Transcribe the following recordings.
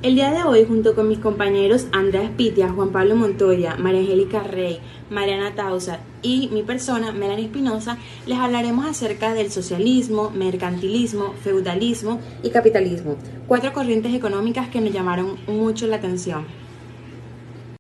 El día de hoy, junto con mis compañeros Andrea Pitia, Juan Pablo Montoya, María Angélica Rey, Mariana Tausa y mi persona, Melanie Espinosa, les hablaremos acerca del socialismo, mercantilismo, feudalismo y capitalismo, cuatro corrientes económicas que nos llamaron mucho la atención.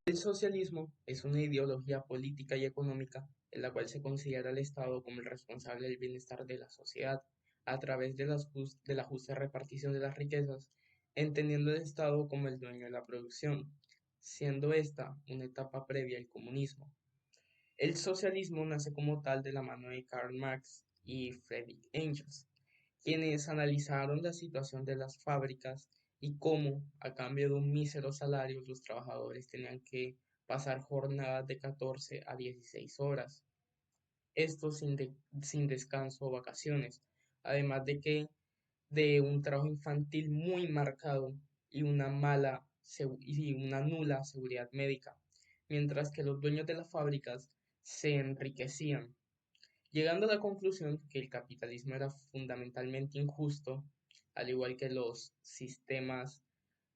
El socialismo es una ideología política y económica en la cual se considera al Estado como el responsable del bienestar de la sociedad a través de de la justa repartición de las riquezas, entendiendo el Estado como el dueño de la producción, siendo esta una etapa previa al comunismo. El socialismo nace como tal de la mano de Karl Marx y Friedrich Engels, quienes analizaron la situación de las fábricas y cómo, a cambio de un mísero salario, los trabajadores tenían que pasar jornadas de 14 a 16 horas, esto sin descanso o vacaciones, además de que de un trabajo infantil muy marcado y y una nula seguridad médica, mientras que los dueños de las fábricas se enriquecían, llegando a la conclusión que el capitalismo era fundamentalmente injusto, al igual que los sistemas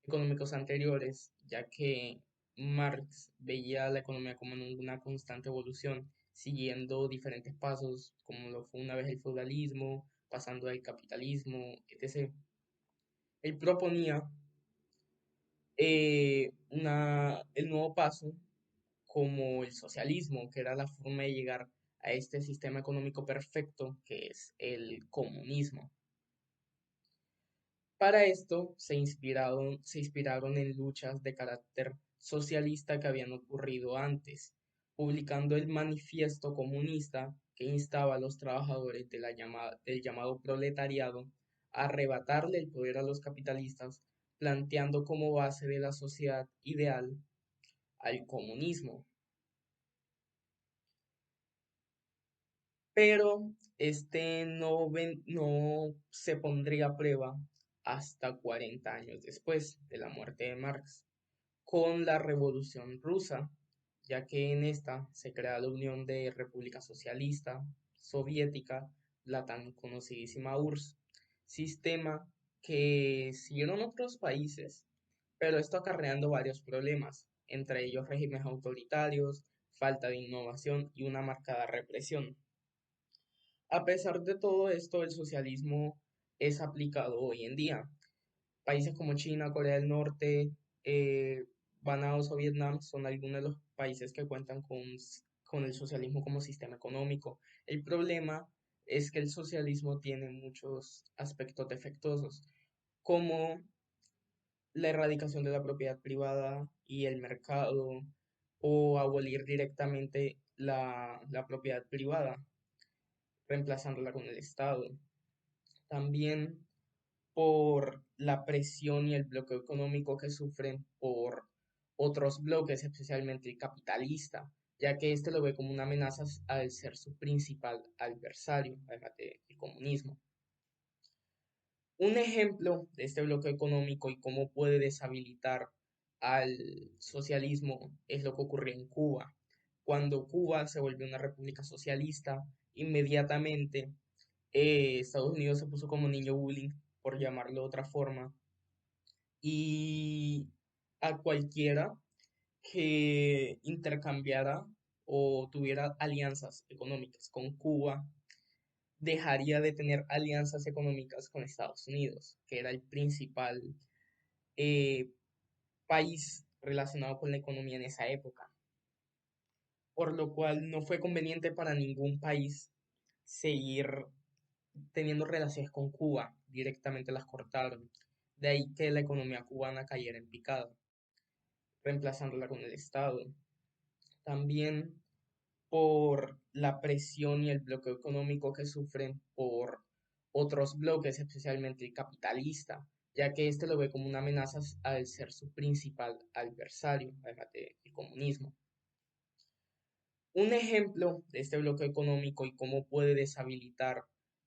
económicos anteriores, ya que Marx veía la economía como en una constante evolución, siguiendo diferentes pasos, como lo fue una vez el feudalismo, pasando al capitalismo, etc. Él proponía el nuevo paso como el socialismo, que era la forma de llegar a este sistema económico perfecto que es el comunismo. Para esto se inspiraron en luchas de carácter socialista que habían ocurrido antes, publicando el Manifiesto Comunista que instaba a los trabajadores del llamado proletariado a arrebatarle el poder a los capitalistas, planteando como base de la sociedad ideal al comunismo. Pero este no se pondría a prueba hasta 40 años después de la muerte de Marx, con la Revolución Rusa, ya que en esta se crea la Unión de República Socialista Soviética, la tan conocidísima URSS, sistema que siguieron otros países, pero esto acarreando varios problemas, entre ellos regímenes autoritarios, falta de innovación y una marcada represión. A pesar de todo esto, el socialismo es aplicado hoy en día. Países como China, Corea del Norte, eh, Banaos o Vietnam son algunos de los países que cuentan con el socialismo como sistema económico. El problema es que el socialismo tiene muchos aspectos defectuosos, como la erradicación de la propiedad privada y el mercado, o abolir directamente la propiedad privada, reemplazándola con el Estado. También por la presión y el bloqueo económico que sufren por otros bloques, especialmente el capitalista, ya que este lo ve como una amenaza al ser su principal adversario, además del comunismo. Un ejemplo de este bloqueo económico y cómo puede deshabilitar al socialismo es lo que ocurrió en Cuba. Cuando Cuba se volvió una república socialista, inmediatamente Estados Unidos se puso como niño bullying, por llamarlo de otra forma, y a cualquiera que intercambiara o tuviera alianzas económicas con Cuba, dejaría de tener alianzas económicas con Estados Unidos, que era el principal eh, país relacionado con la economía en esa época, por lo cual no fue conveniente para ningún país seguir teniendo relaciones con Cuba, directamente las cortaron. De ahí que la economía cubana cayera en picada, reemplazándola con el Estado. También por la presión y el bloqueo económico que sufren por otros bloques, especialmente el capitalista, ya que este lo ve como una amenaza al ser su principal adversario, además del comunismo. Un ejemplo de este bloqueo económico y cómo puede deshabilitar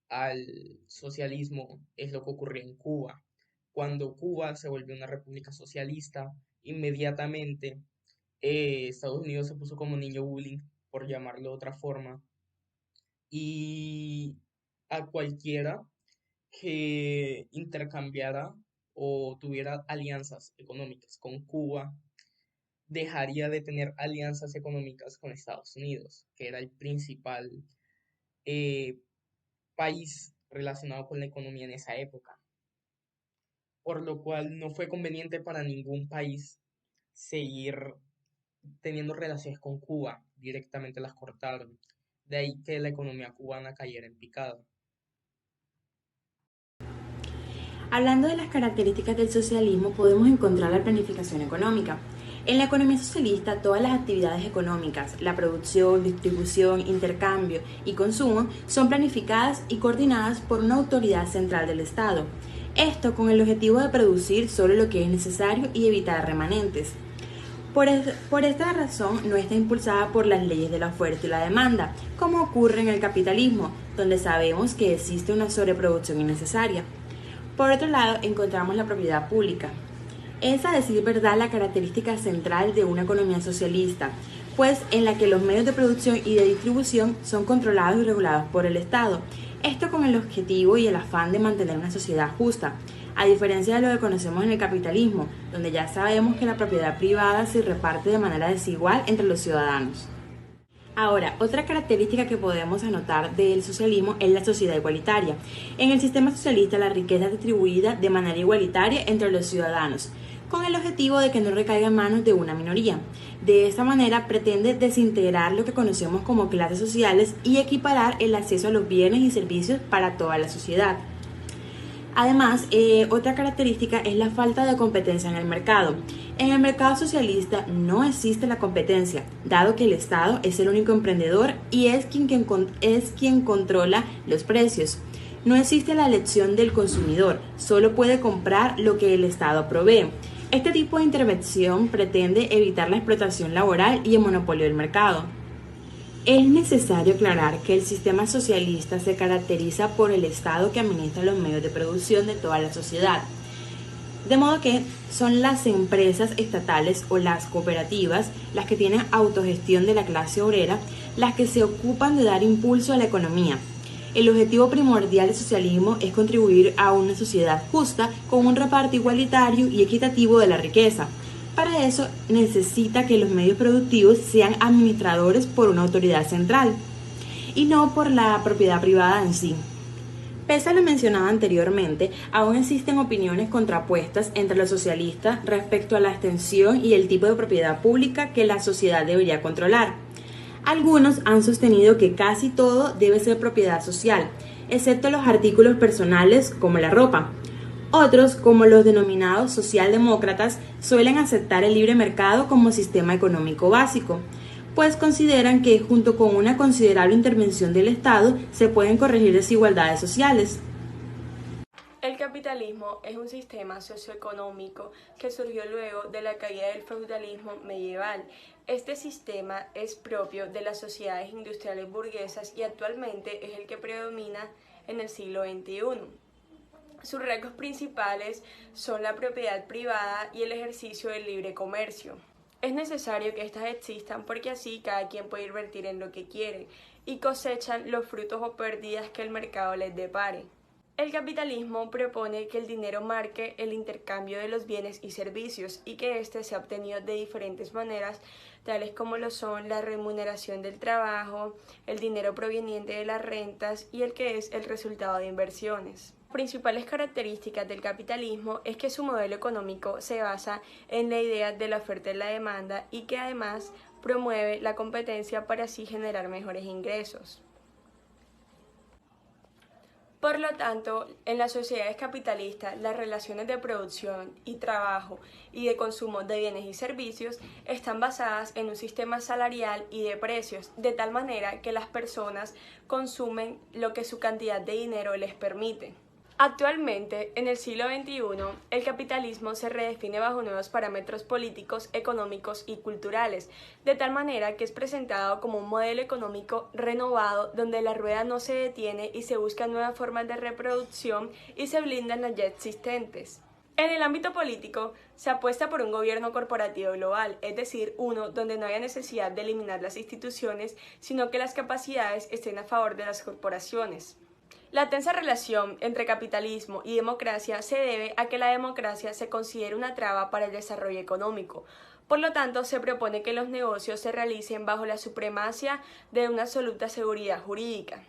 al socialismo es lo que ocurrió en Cuba. Cuando Cuba se volvió una república socialista, inmediatamente Estados Unidos se puso como niño bullying, por llamarlo de otra forma, y a cualquiera que intercambiara o tuviera alianzas económicas con Cuba, dejaría de tener alianzas económicas con Estados Unidos, que era el principal eh, país relacionado con la economía en esa época, por lo cual no fue conveniente para ningún país seguir teniendo relaciones con Cuba, directamente las cortaron. De ahí que la economía cubana cayera en picado. Hablando de las características del socialismo, podemos encontrar la planificación económica. En la economía socialista, todas las actividades económicas, la producción, distribución, intercambio y consumo, son planificadas y coordinadas por una autoridad central del Estado. Esto con el objetivo de producir solo lo que es necesario y evitar remanentes. Por esta razón, no está impulsada por las leyes de la oferta y la demanda, como ocurre en el capitalismo, donde sabemos que existe una sobreproducción innecesaria. Por otro lado, encontramos la propiedad pública. Es, a decir verdad, la característica central de una economía socialista, pues en la que los medios de producción y de distribución son controlados y regulados por el Estado. Esto con el objetivo y el afán de mantener una sociedad justa, a diferencia de lo que conocemos en el capitalismo, donde ya sabemos que la propiedad privada se reparte de manera desigual entre los ciudadanos. Ahora, otra característica que podemos anotar del socialismo es la sociedad igualitaria. En el sistema socialista, la riqueza es distribuida de manera igualitaria entre los ciudadanos, con el objetivo de que no recaiga en manos de una minoría. De esta manera pretende desintegrar lo que conocemos como clases sociales y equiparar el acceso a los bienes y servicios para toda la sociedad. Además, otra característica es la falta de competencia en el mercado. En el mercado socialista no existe la competencia, dado que el Estado es el único emprendedor y es quien controla los precios. No existe la elección del consumidor, solo puede comprar lo que el Estado provee. Este tipo de intervención pretende evitar la explotación laboral y el monopolio del mercado. Es necesario aclarar que el sistema socialista se caracteriza por el Estado que administra los medios de producción de toda la sociedad. De modo que son las empresas estatales o las cooperativas las que tienen autogestión de la clase obrera, las que se ocupan de dar impulso a la economía. El objetivo primordial del socialismo es contribuir a una sociedad justa con un reparto igualitario y equitativo de la riqueza. Para eso necesita que los medios productivos sean administradores por una autoridad central y no por la propiedad privada en sí. Pese a lo mencionado anteriormente, aún existen opiniones contrapuestas entre los socialistas respecto a la extensión y el tipo de propiedad pública que la sociedad debería controlar. Algunos han sostenido que casi todo debe ser propiedad social, excepto los artículos personales como la ropa. Otros, como los denominados socialdemócratas, suelen aceptar el libre mercado como sistema económico básico, pues consideran que junto con una considerable intervención del Estado se pueden corregir desigualdades sociales. El capitalismo es un sistema socioeconómico que surgió luego de la caída del feudalismo medieval. Este sistema es propio de las sociedades industriales burguesas y actualmente es el que predomina en el siglo XXI. Sus rasgos principales son la propiedad privada y el ejercicio del libre comercio. Es necesario que éstas existan porque así cada quien puede invertir en lo que quiere y cosechan los frutos o pérdidas que el mercado les depare. El capitalismo propone que el dinero marque el intercambio de los bienes y servicios y que éste sea obtenido de diferentes maneras, tales como lo son la remuneración del trabajo, el dinero proveniente de las rentas y el que es el resultado de inversiones. Las principales características del capitalismo es que su modelo económico se basa en la idea de la oferta y la demanda y que además promueve la competencia para así generar mejores ingresos. Por lo tanto, en las sociedades capitalistas, las relaciones de producción y trabajo y de consumo de bienes y servicios están basadas en un sistema salarial y de precios, de tal manera que las personas consumen lo que su cantidad de dinero les permite. Actualmente, en el siglo XXI, el capitalismo se redefine bajo nuevos parámetros políticos, económicos y culturales, de tal manera que es presentado como un modelo económico renovado donde la rueda no se detiene y se buscan nuevas formas de reproducción y se blindan las ya existentes. En el ámbito político, se apuesta por un gobierno corporativo global, es decir, uno donde no haya necesidad de eliminar las instituciones, sino que las capacidades estén a favor de las corporaciones. La tensa relación entre capitalismo y democracia se debe a que la democracia se considera una traba para el desarrollo económico. Por lo tanto, se propone que los negocios se realicen bajo la supremacia de una absoluta seguridad jurídica.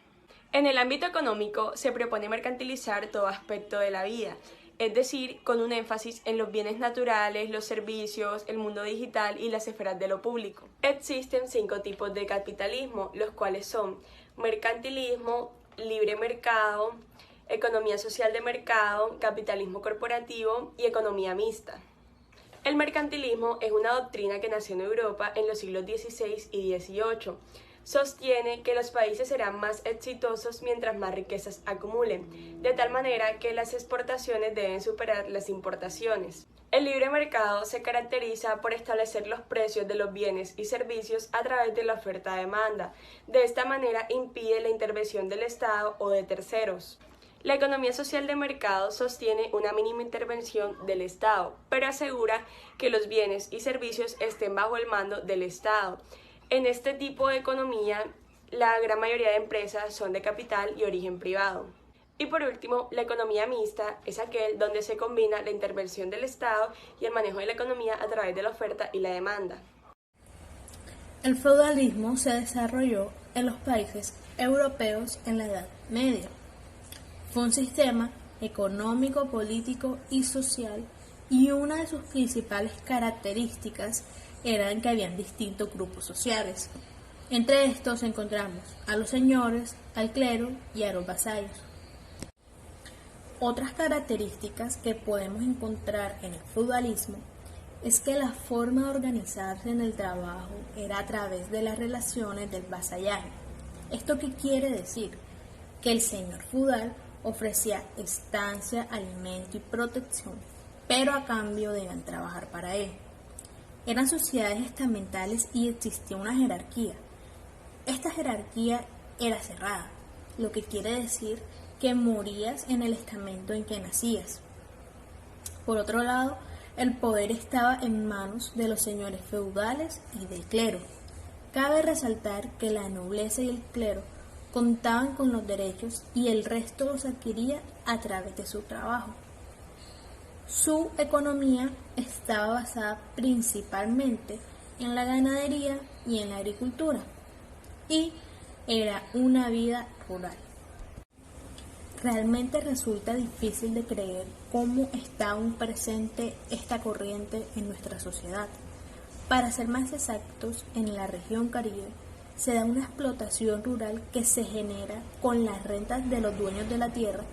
En el ámbito económico, se propone mercantilizar todo aspecto de la vida, es decir, con un énfasis en los bienes naturales, los servicios, el mundo digital y las esferas de lo público. Existen 5 tipos de capitalismo, los cuales son mercantilismo, libre mercado, economía social de mercado, capitalismo corporativo y economía mixta. El mercantilismo es una doctrina que nació en Europa en los siglos XVI y XVIII. Sostiene que los países serán más exitosos mientras más riquezas acumulen, de tal manera que las exportaciones deben superar las importaciones. El libre mercado se caracteriza por establecer los precios de los bienes y servicios a través de la oferta-demanda. De esta manera impide la intervención del Estado o de terceros. La economía social de mercado sostiene una mínima intervención del Estado, pero asegura que los bienes y servicios estén bajo el mando del Estado. En este tipo de economía, la gran mayoría de empresas son de capital y origen privado. Y por último, la economía mixta es aquel donde se combina la intervención del Estado y el manejo de la economía a través de la oferta y la demanda. El feudalismo se desarrolló en los países europeos en la Edad Media. Fue un sistema económico, político y social, y una de sus principales características era que habían distintos grupos sociales. Entre estos encontramos a los señores, al clero y a los vasallos. Otras características que podemos encontrar en el feudalismo es que la forma de organizarse en el trabajo era a través de las relaciones del vasallaje. ¿Esto qué quiere decir? Que el señor feudal ofrecía estancia, alimento y protección, pero a cambio debían trabajar para él. Eran sociedades estamentales y existía una jerarquía. Esta jerarquía era cerrada, lo que quiere decir que morías en el estamento en que nacías. Por otro lado, el poder estaba en manos de los señores feudales y del clero. Cabe resaltar que la nobleza y el clero contaban con los derechos y el resto los adquiría a través de su trabajo. Su economía estaba basada principalmente en la ganadería y en la agricultura, y era una vida rural. Realmente resulta difícil de creer cómo está aún presente esta corriente en nuestra sociedad. Para ser más exactos, en la región Caribe se da una explotación rural que se genera con las rentas de los dueños de la tierra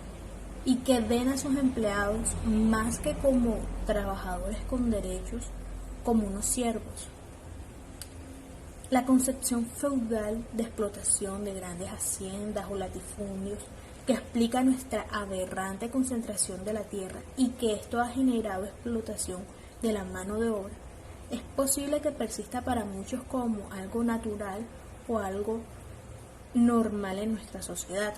y que ven a sus empleados más que como trabajadores con derechos, como unos siervos. La concepción feudal de explotación de grandes haciendas o latifundios que explica nuestra aberrante concentración de la tierra y que esto ha generado explotación de la mano de obra, es posible que persista para muchos como algo natural o algo normal en nuestra sociedad.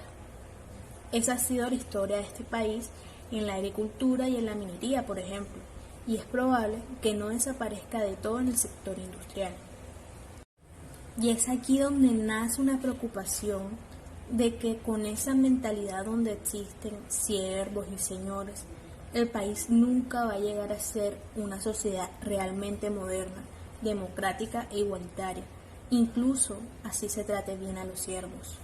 Esa ha sido la historia de este país en la agricultura y en la minería, por ejemplo, y es probable que no desaparezca de todo en el sector industrial. Y es aquí donde nace una preocupación de que con esa mentalidad donde existen siervos y señores, el país nunca va a llegar a ser una sociedad realmente moderna, democrática e igualitaria, incluso así se trate bien a los siervos.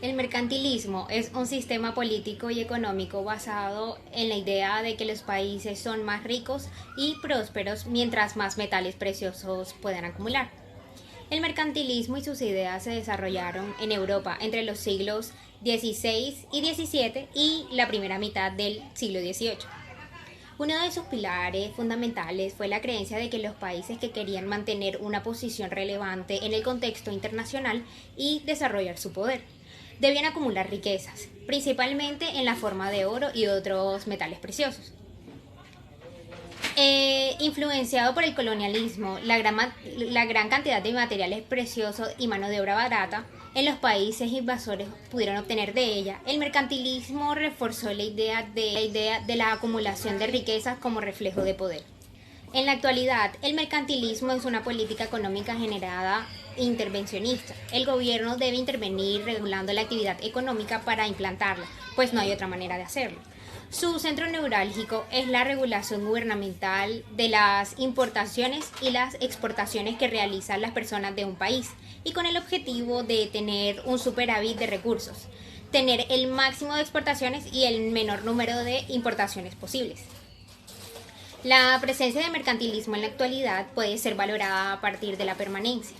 El mercantilismo es un sistema político y económico basado en la idea de que los países son más ricos y prósperos mientras más metales preciosos puedan acumular. El mercantilismo y sus ideas se desarrollaron en Europa entre los siglos XVI y XVII y la primera mitad del siglo XVIII. Uno de sus pilares fundamentales fue la creencia de que los países que querían mantener una posición relevante en el contexto internacional y desarrollar su poder debían acumular riquezas, principalmente en la forma de oro y otros metales preciosos. Influenciado por el colonialismo, la gran cantidad de materiales preciosos y mano de obra barata en los países invasores pudieron obtener de ella, el mercantilismo reforzó la idea de la acumulación de riquezas como reflejo de poder. En la actualidad, el mercantilismo es una política económica generada intervencionista. El gobierno debe intervenir regulando la actividad económica para implantarla, pues no hay otra manera de hacerlo. Su centro neurálgico es la regulación gubernamental de las importaciones y las exportaciones que realizan las personas de un país, y con el objetivo de tener un superávit de recursos, tener el máximo de exportaciones y el menor número de importaciones posibles. La presencia de mercantilismo en la actualidad puede ser valorada a partir de la permanencia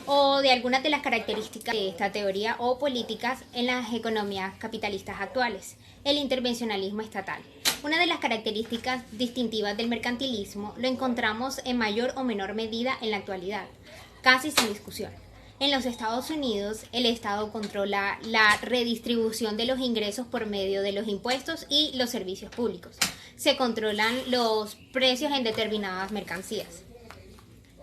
o de algunas de las características de esta teoría o políticas en las economías capitalistas actuales. El intervencionalismo estatal. Una de las características distintivas del mercantilismo lo encontramos en mayor o menor medida en la actualidad, casi sin discusión. En los Estados Unidos, el Estado controla la redistribución de los ingresos por medio de los impuestos y los servicios públicos. Se controlan los precios en determinadas mercancías.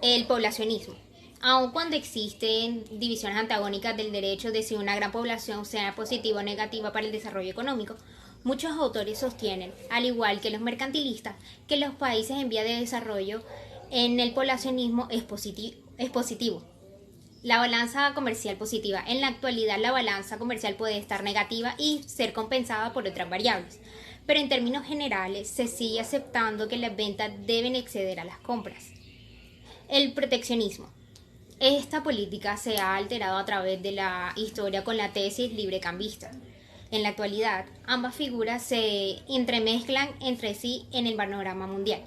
El poblacionismo. Aun cuando existen divisiones antagónicas del derecho de si una gran población sea positiva o negativa para el desarrollo económico, muchos autores sostienen, al igual que los mercantilistas, que los países en vía de desarrollo en el poblacionismo es positivo. La balanza comercial positiva. En la actualidad, la balanza comercial puede estar negativa y ser compensada por otras variables, pero en términos generales se sigue aceptando que las ventas deben exceder a las compras. El proteccionismo. Esta política se ha alterado a través de la historia con la tesis librecambista. En la actualidad, ambas figuras se entremezclan entre sí en el panorama mundial.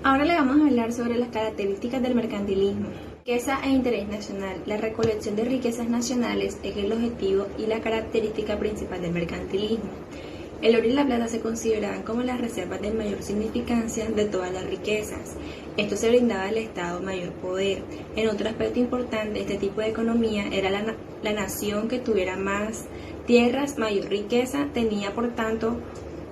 Ahora le vamos a hablar sobre las características del mercantilismo. Riqueza e interés nacional. La recolección de riquezas nacionales es el objetivo y la característica principal del mercantilismo. El oro y la plata se consideraban como las reservas de mayor significancia de todas las riquezas. Esto se brindaba al Estado mayor poder. En otro aspecto importante de este tipo de economía era la nación que tuviera más tierras, mayor riqueza, tenía por tanto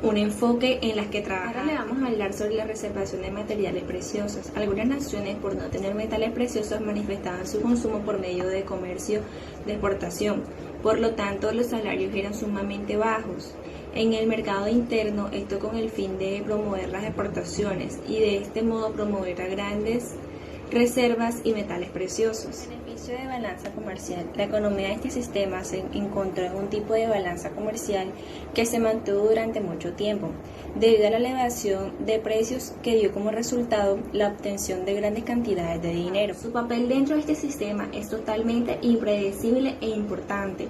un enfoque en las que trabajar. Ahora le vamos a hablar sobre la reservación de materiales preciosos. Algunas naciones, por no tener metales preciosos, manifestaban su consumo por medio de comercio de exportación. Por lo tanto, los salarios eran sumamente bajos. En el mercado interno, esto con el fin de promover las exportaciones y de este modo promover a grandes reservas y metales preciosos. Beneficio de balanza comercial. La economía de este sistema se encontró en un tipo de balanza comercial que se mantuvo durante mucho tiempo, debido a la elevación de precios que dio como resultado la obtención de grandes cantidades de dinero. Su papel dentro de este sistema es totalmente impredecible e importante.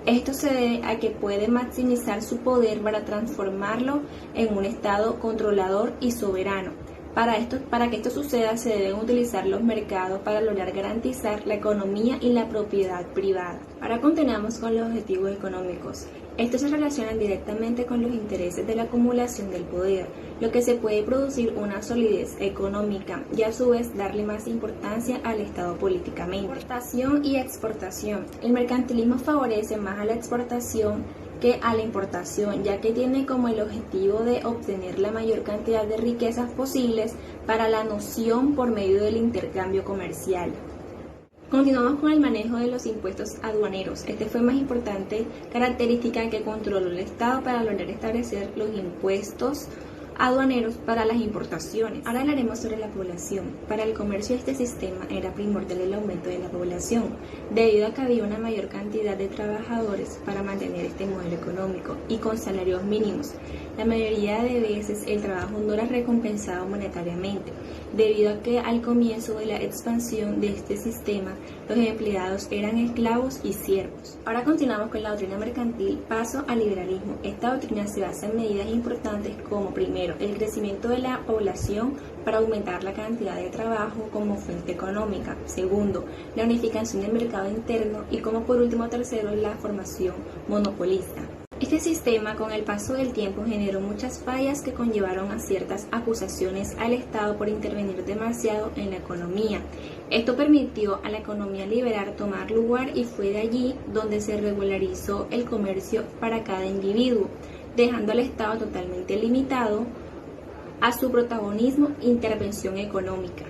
Esto se debe a que puede maximizar su poder para transformarlo en un Estado controlador y soberano. Para que esto suceda, se deben utilizar los mercados para lograr garantizar la economía y la propiedad privada. Ahora continuamos con los objetivos económicos. Estos se relacionan directamente con los intereses de la acumulación del poder, lo que se puede producir una solidez económica y a su vez darle más importancia al Estado políticamente. Importación y exportación. El mercantilismo favorece más a la exportación que a la importación, ya que tiene como el objetivo de obtener la mayor cantidad de riquezas posibles para la nación por medio del intercambio comercial. Continuamos con el manejo de los impuestos aduaneros. Este fue más importante característica que controló el Estado para lograr establecer los impuestos aduaneros para las importaciones. Ahora hablaremos sobre la población. Para el comercio este sistema era primordial el aumento de la población, debido a que había una mayor cantidad de trabajadores para mantener este modelo económico y con salarios mínimos. La mayoría de veces el trabajo no era recompensado monetariamente, debido a que al comienzo de la expansión de este sistema los empleados eran esclavos y siervos. Ahora continuamos con la doctrina mercantil, paso al liberalismo. Esta doctrina se basa en medidas importantes como primero, el crecimiento de la población para aumentar la cantidad de trabajo como fuente económica. Segundo, la unificación del mercado interno y como por último tercero, la formación monopolista. Este sistema con el paso del tiempo generó muchas fallas que conllevaron a ciertas acusaciones al Estado por intervenir demasiado en la economía. Esto permitió a la economía liberal tomar lugar y fue de allí donde se regularizó el comercio para cada individuo, dejando al Estado totalmente limitado a su protagonismo e intervención económica.